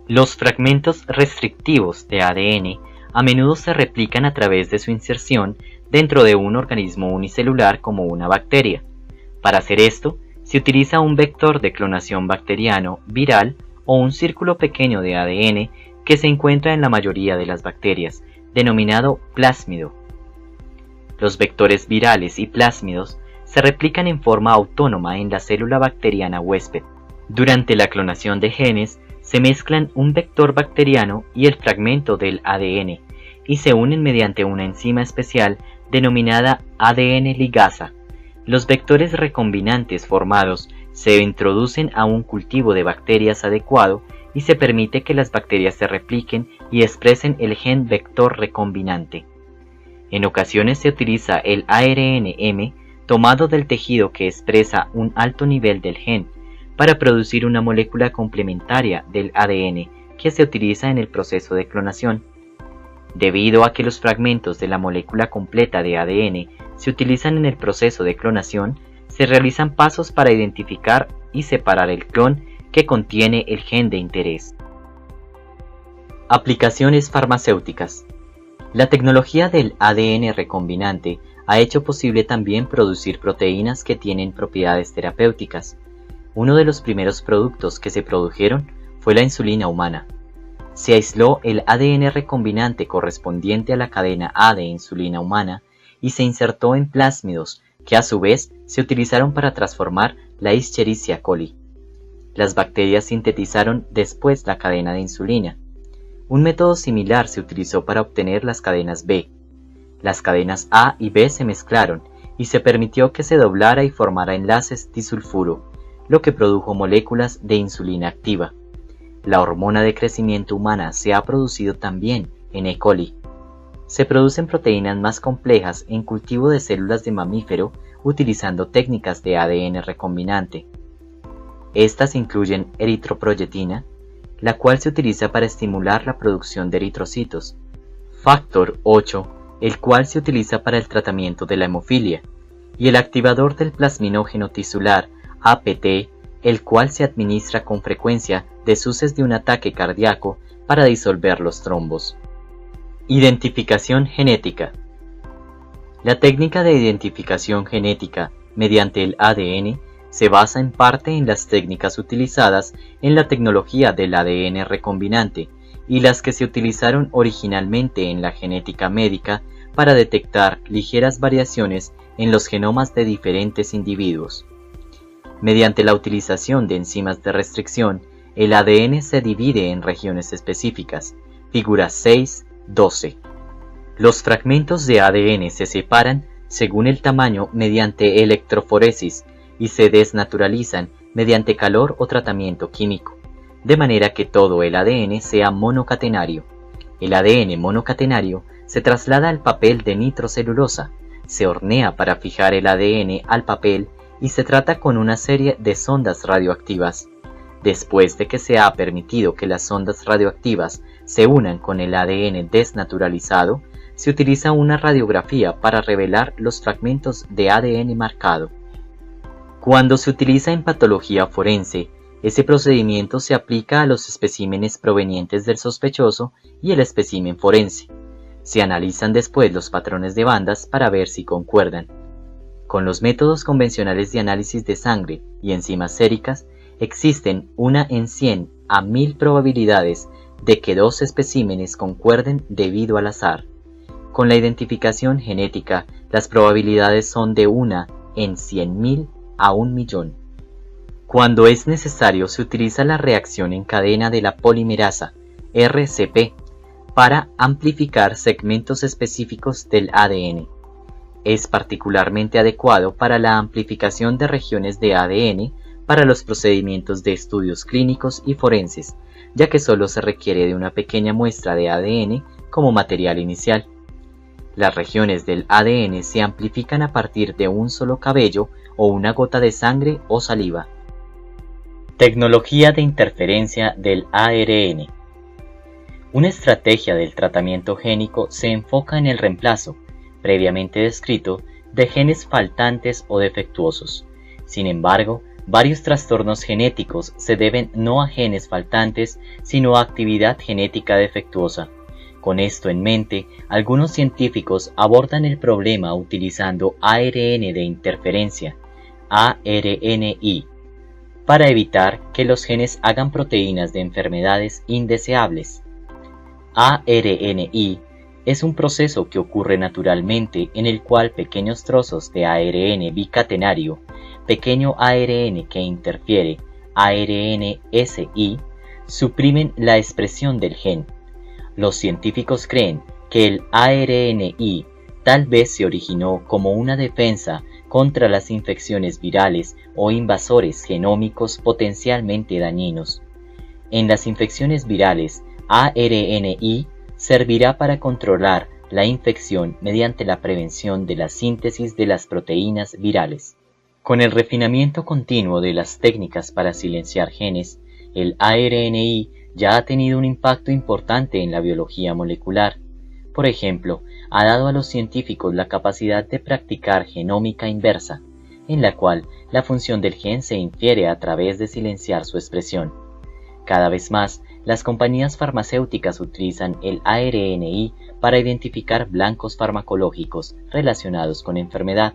Los fragmentos restrictivos de ADN a menudo se replican a través de su inserción dentro de un organismo unicelular como una bacteria. Para hacer esto, se utiliza un vector de clonación bacteriano viral o un círculo pequeño de ADN que se encuentra en la mayoría de las bacterias, denominado plásmido. Los vectores virales y plásmidos se replican en forma autónoma en la célula bacteriana huésped. Durante la clonación de genes, se mezclan un vector bacteriano y el fragmento del ADN y se unen mediante una enzima especial denominada ADN ligasa. Los vectores recombinantes formados se introducen a un cultivo de bacterias adecuado y se permite que las bacterias se repliquen y expresen el gen vector recombinante. En ocasiones se utiliza el ARNM tomado del tejido que expresa un alto nivel del gen para producir una molécula complementaria del ADN que se utiliza en el proceso de clonación. Debido a que los fragmentos de la molécula completa de ADN se utilizan en el proceso de clonación, se realizan pasos para identificar y separar el clon que contiene el gen de interés. Aplicaciones farmacéuticas. La tecnología del ADN recombinante ha hecho posible también producir proteínas que tienen propiedades terapéuticas. Uno de los primeros productos que se produjeron fue la insulina humana. Se aisló el ADN recombinante correspondiente a la cadena A de insulina humana y se insertó en plásmidos que a su vez se utilizaron para transformar la Escherichia coli. Las bacterias sintetizaron después la cadena de insulina. Un método similar se utilizó para obtener las cadenas B. Las cadenas A y B se mezclaron y se permitió que se doblara y formara enlaces disulfuro, lo que produjo moléculas de insulina activa. La hormona de crecimiento humana se ha producido también en E. coli. Se producen proteínas más complejas en cultivo de células de mamífero utilizando técnicas de ADN recombinante. Estas incluyen eritroproyetina, la cual se utiliza para estimular la producción de eritrocitos, factor 8, el cual se utiliza para el tratamiento de la hemofilia, y el activador del plasminógeno tisular, APT, el cual se administra con frecuencia después de un ataque cardíaco para disolver los trombos. Identificación genética. La técnica de identificación genética mediante el ADN se basa en parte en las técnicas utilizadas en la tecnología del ADN recombinante y las que se utilizaron originalmente en la genética médica para detectar ligeras variaciones en los genomas de diferentes individuos. Mediante la utilización de enzimas de restricción, el ADN se divide en regiones específicas, figura 6.12. Los fragmentos de ADN se separan según el tamaño mediante electroforesis y se desnaturalizan mediante calor o tratamiento químico, de manera que todo el ADN sea monocatenario. El ADN monocatenario se traslada al papel de nitrocelulosa, se hornea para fijar el ADN al papel y se trata con una serie de sondas radioactivas. Después de que se ha permitido que las sondas radioactivas se unan con el ADN desnaturalizado, se utiliza una radiografía para revelar los fragmentos de ADN marcado. Cuando se utiliza en patología forense, ese procedimiento se aplica a los especímenes provenientes del sospechoso y el espécimen forense. Se analizan después los patrones de bandas para ver si concuerdan. Con los métodos convencionales de análisis de sangre y enzimas séricas, existen una en 100 a 1000 probabilidades de que dos especímenes concuerden debido al azar. Con la identificación genética, las probabilidades son de 1 en 100.000 a 1.000.000. Cuando es necesario, se utiliza la reacción en cadena de la polimerasa, RCP, para amplificar segmentos específicos del ADN. Es particularmente adecuado para la amplificación de regiones de ADN para los procedimientos de estudios clínicos y forenses, ya que solo se requiere de una pequeña muestra de ADN como material inicial. Las regiones del ADN se amplifican a partir de un solo cabello o una gota de sangre o saliva. Tecnología de interferencia del ARN. Una estrategia del tratamiento génico se enfoca en el reemplazo, previamente descrito, de genes faltantes o defectuosos. Sin embargo, varios trastornos genéticos se deben no a genes faltantes, sino a actividad genética defectuosa. Con esto en mente, algunos científicos abordan el problema utilizando ARN de interferencia, ARNI, para evitar que los genes hagan proteínas de enfermedades indeseables. ARNI es un proceso que ocurre naturalmente en el cual pequeños trozos de ARN bicatenario, pequeño ARN que interfiere, ARNSI, suprimen la expresión del gen. Los científicos creen que el ARNI tal vez se originó como una defensa contra las infecciones virales o invasores genómicos potencialmente dañinos. En las infecciones virales, ARNI servirá para controlar la infección mediante la prevención de la síntesis de las proteínas virales. Con el refinamiento continuo de las técnicas para silenciar genes, el ARNI ya ha tenido un impacto importante en la biología molecular. Por ejemplo, ha dado a los científicos la capacidad de practicar genómica inversa, en la cual la función del gen se infiere a través de silenciar su expresión. Cada vez más, las compañías farmacéuticas utilizan el ARNI para identificar blancos farmacológicos relacionados con enfermedad.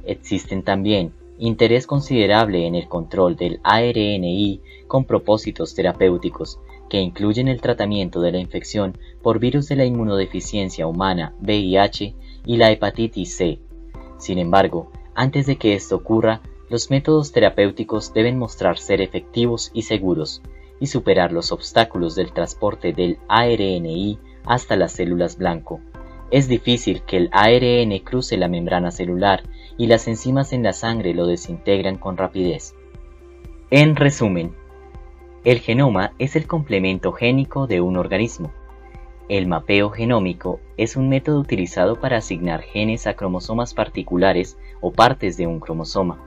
Existen también interés considerable en el control del ARNI con propósitos terapéuticos, que incluyen el tratamiento de la infección por virus de la inmunodeficiencia humana VIH y la hepatitis C. Sin embargo, antes de que esto ocurra, los métodos terapéuticos deben mostrar ser efectivos y seguros, y superar los obstáculos del transporte del ARNI hasta las células blanco. Es difícil que el ARN cruce la membrana celular y las enzimas en la sangre lo desintegran con rapidez. En resumen, el genoma es el complemento génico de un organismo. El mapeo genómico es un método utilizado para asignar genes a cromosomas particulares o partes de un cromosoma.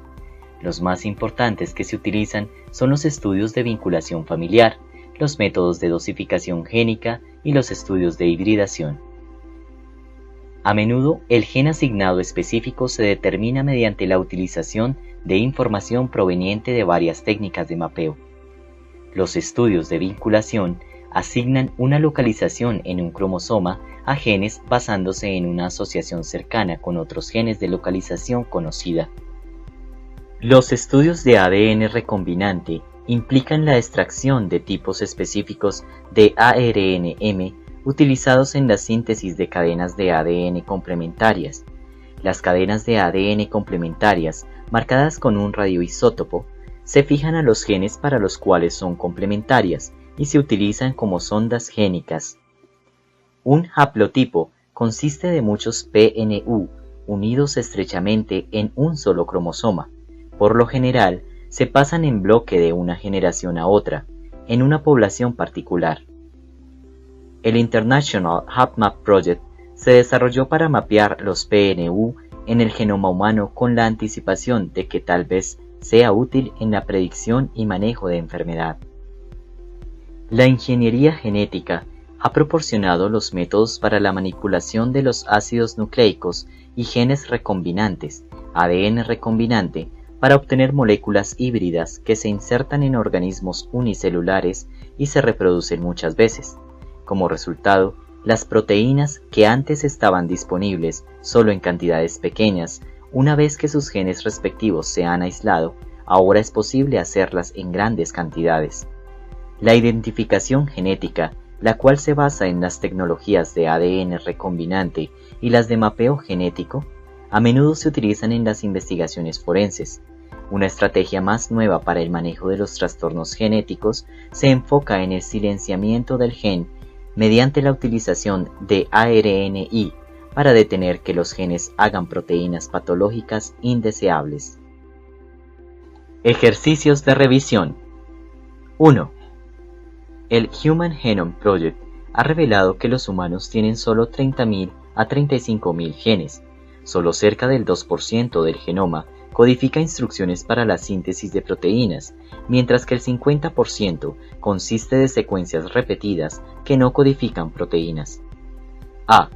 Los más importantes que se utilizan son los estudios de vinculación familiar, los métodos de dosificación génica y los estudios de hibridación. A menudo, el gen asignado específico se determina mediante la utilización de información proveniente de varias técnicas de mapeo. Los estudios de vinculación asignan una localización en un cromosoma a genes basándose en una asociación cercana con otros genes de localización conocida. Los estudios de ADN recombinante implican la extracción de tipos específicos de ARNM utilizados en la síntesis de cadenas de ADN complementarias. Las cadenas de ADN complementarias, marcadas con un radioisótopo, se fijan a los genes para los cuales son complementarias y se utilizan como sondas génicas. Un haplotipo consiste de muchos PNU unidos estrechamente en un solo cromosoma. Por lo general, se pasan en bloque de una generación a otra, en una población particular. El International HapMap Project se desarrolló para mapear los PNU en el genoma humano con la anticipación de que tal vez sea útil en la predicción y manejo de enfermedad. La ingeniería genética ha proporcionado los métodos para la manipulación de los ácidos nucleicos y genes recombinantes, ADN recombinante, para obtener moléculas híbridas que se insertan en organismos unicelulares y se reproducen muchas veces. Como resultado, las proteínas que antes estaban disponibles solo en cantidades pequeñas, una vez que sus genes respectivos se han aislado, ahora es posible hacerlas en grandes cantidades. La identificación genética, la cual se basa en las tecnologías de ADN recombinante y las de mapeo genético, a menudo se utilizan en las investigaciones forenses. Una estrategia más nueva para el manejo de los trastornos genéticos se enfoca en el silenciamiento del gen mediante la utilización de ARNI para detener que los genes hagan proteínas patológicas indeseables. Ejercicios de revisión. 1. El Human Genome Project ha revelado que los humanos tienen solo 30.000 a 35.000 genes. Solo cerca del 2% del genoma codifica instrucciones para la síntesis de proteínas, mientras que el 50% consiste de secuencias repetidas que no codifican proteínas. A.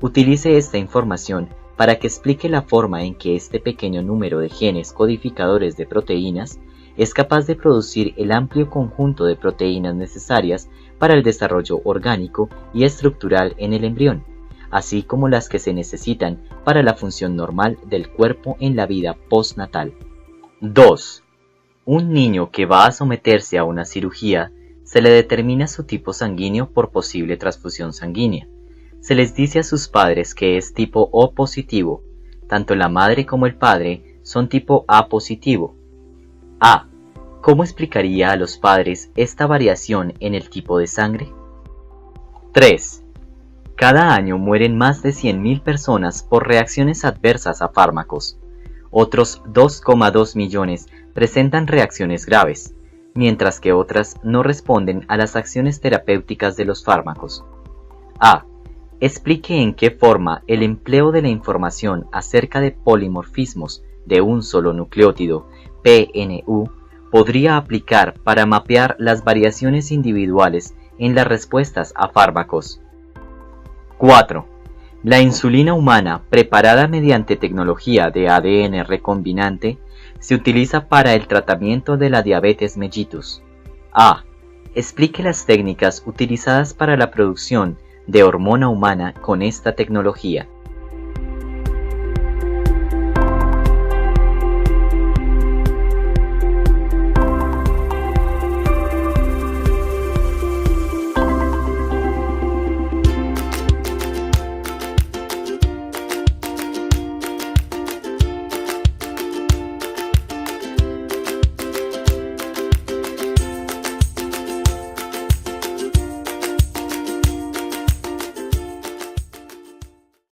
Utilice esta información para que explique la forma en que este pequeño número de genes codificadores de proteínas es capaz de producir el amplio conjunto de proteínas necesarias para el desarrollo orgánico y estructural en el embrión, así como las que se necesitan para la función normal del cuerpo en la vida postnatal. 2. Un niño que va a someterse a una cirugía, se le determina su tipo sanguíneo por posible transfusión sanguínea. Se les dice a sus padres que es tipo O positivo. Tanto la madre como el padre son tipo A positivo. A. ¿Cómo explicaría a los padres esta variación en el tipo de sangre? 3. Cada año mueren más de 100.000 personas por reacciones adversas a fármacos. Otros 2,2 millones presentan reacciones graves, mientras que otras no responden a las acciones terapéuticas de los fármacos. A. Explique en qué forma el empleo de la información acerca de polimorfismos de un solo nucleótido, PNU, podría aplicar para mapear las variaciones individuales en las respuestas a fármacos. 4. La insulina humana, preparada mediante tecnología de ADN recombinante, se utiliza para el tratamiento de la diabetes mellitus. A. Explique las técnicas utilizadas para la producción de hormona humana con esta tecnología.